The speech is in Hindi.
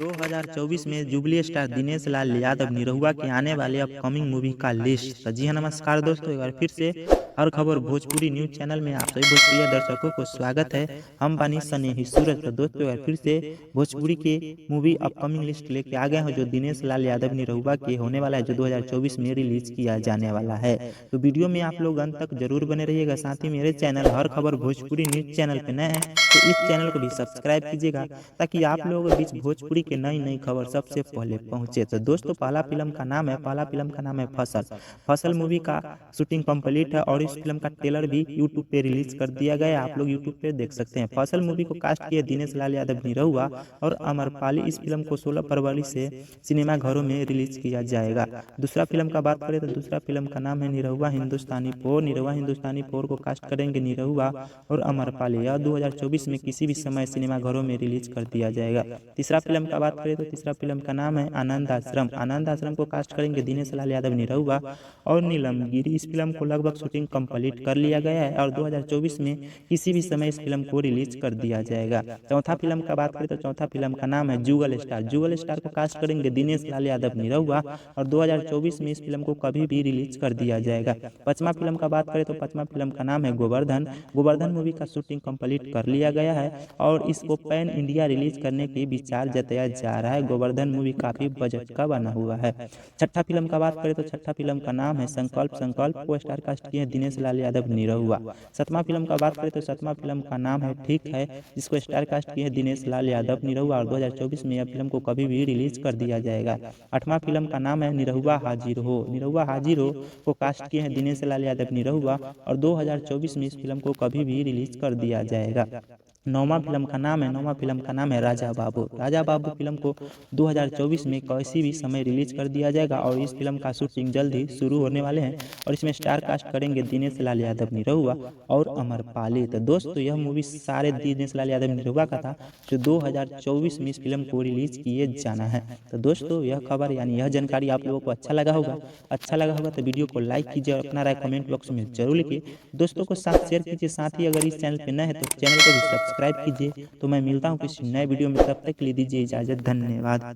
2024 में जुबली स्टार दिनेश लाल यादव निरहुआ के आने वाले अपकमिंग मूवी का लिस्ट। तो जी हाँ, नमस्कार दोस्तों, एक बार फिर से हर खबर भोजपुरी न्यूज चैनल में आप सभी भोजपुरी दर्शकों को स्वागत है। हम बानी स्नेही सूरज। तो दोस्तों, एक बार फिर से भोजपुरी के मूवी अपकमिंग लिस्ट लेके आ गए हैं जो दिनेश लाल यादव निरहुआ के होने वाला है, जो 2024 में रिलीज किया जाने वाला है। तो वीडियो में आप लोग अंत तक जरूर बने रहिएगा। साथ ही मेरे चैनल हर खबर भोजपुरी न्यूज चैनल पे नए हैं तो इस चैनल को भी सब्सक्राइब कीजिएगा, ताकि आप लोगों के बीच भोजपुरी के नई नई खबर सबसे पहले पहुंचे। तो दोस्तों, पहला फिल्म का नाम है फसल। फसल मूवी का शूटिंग कंप्लीट है और इस फिल्म का ट्रेलर भी यूट्यूब पे रिलीज कर दिया गया है, आप लोग यूट्यूब पे देख सकते हैं। फसल मूवी को कास्ट किया दिनेश लाल यादव निरहुआ और अमरपाली। इस फिल्म को 16 फरवरी से सिनेमा घरों में रिलीज किया जाएगा। दूसरा फिल्म का बात करें तो दूसरा फिल्म का नाम है निरहुआ हिंदुस्तानी 4। निरहुआ हिंदुस्तानी 4 को कास्ट करेंगे निरहुआ और अमरपाली। यह 2024 में किसी भी समय सिनेमा घरों में रिलीज कर दिया जाएगा। तीसरा फिल्म का बात करें तो तीसरा फिल्म का नाम है आनंद आश्रम। आनंद आश्रम को कास्ट करेंगे दिनेश लाल यादव निरहुआ और नीलम गिरी। इस फिल्म को लगभग शूटिंग कंप्लीट कर लिया गया है और 2024 में किसी भी समय इस फिल्म को रिलीज कर दिया जाएगा। चौथा फिल्म का बात करें तो चौथा फिल्म का नाम है जुगल स्टार। जुगल स्टार को कास्ट करेंगे दिनेश लाल यादव निरहुआ और 2024 में इस फिल्म को कभी भी रिलीज कर दिया जाएगा। पांचवा फिल्म का बात करें तो पांचवा फिल्म का नाम है गोवर्धन। गोवर्धन मूवी का शूटिंग कंप्लीट कर लिया गया है और इसको पैन इंडिया रिलीज करने के विचार जताया जा रहा है। गोवर्धन मूवी काफी बजट का बना हुआ है। छठा फिल्म का बात करें तो छठा फिल्म का नाम है संकल्प। संकल्प को स्टार कास्ट किए दिनेश लाल यादव निरहुआ। सातवां फिल्म का बात करें तो सातवां फिल्म का नाम है ठीक है, जिसको स्टार कास्ट किए दिनेश लाल यादव निरहुआ और 2024 में यह फिल्म को कभी भी रिलीज कर दिया जाएगा। आठवां फिल्म का नाम है निरहुआ हाजिर हो। निरहुआ हाजिर हो को कास्ट किए हैं दिनेश लाल यादव निरहुआ और 2024 में इस फिल्म को कभी भी रिलीज कर दिया जाएगा। नौवां फिल्म का नाम है राजा बाबू। राजा बाबू फिल्म को 2024 में किसी भी समय रिलीज कर दिया जाएगा और इस फिल्म का शूटिंग जल्द ही शुरू होने वाले हैं और इसमें स्टार कास्ट करेंगे दिनेश लाल यादव निरहुआ और अमरपाली। तो दोस्तों, यह मूवी सारे दिनेश लाल यादव निरहुआ का था जो 2024 में इस फिल्म को रिलीज किए जाना है। तो दोस्तों, यह खबर यानी यह जानकारी आप लोगों को अच्छा लगा होगा तो वीडियो को लाइक कीजिए और अपना राय कमेंट बॉक्स में जरूर लिखिए। दोस्तों को साथ शेयर कीजिए। साथ ही अगर इस चैनल पे नए हैं तो चैनल को भी सब्सक्राइब कीजिए। तो मैं मिलता हूँ किसी नए वीडियो में, तब तक के लिए दीजिए इजाजत। धन्यवाद।